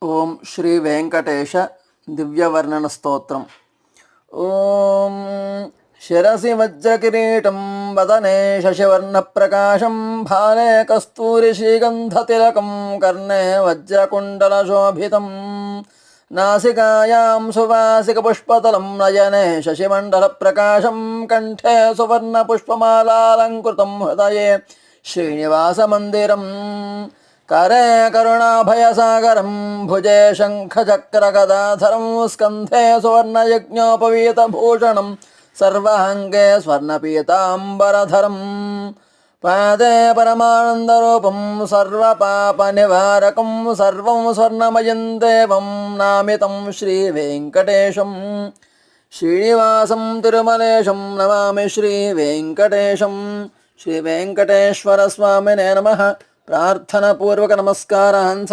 ఓం శ్రీ వెంకటేశ దివ్యవర్ణన స్తోత్రం. ఓం శిరసి వజ్రకిరీటం వదనే శశివర్ణప్రకాశం భాలే కస్తూరి శ్రీగంధతిలకం కర్ణే వజ్రకుండలశోభితం నాసికాయాం సువాసికపుష్పతలం నయనే శశిమండలప్రకాశం కంఠే సువర్ణపుష్పమాలాలంకృతం హృదయే శ్రీనివాసమందిరం करे करुणाभयसागरं भुजे शङ्खचक्रगदाधरं स्कन्धे सुवर्णयज्ञोपवीतभूषणं सर्वाङ्गे स्वर्णपीताम्बरधरं पादे परमानन्दरूपं सर्वपापनिवारकं सर्वं स्वर्णमयं देवं नामितं श्रीवेङ्कटेशं श्रीनिवासं तिरुमलेशं नमामि श्रीवेङ्कटेशं. श्रीवेङ्कटेश्वरस्वामिने नमः. प्रार्थनापूर्वक नमस्कारान्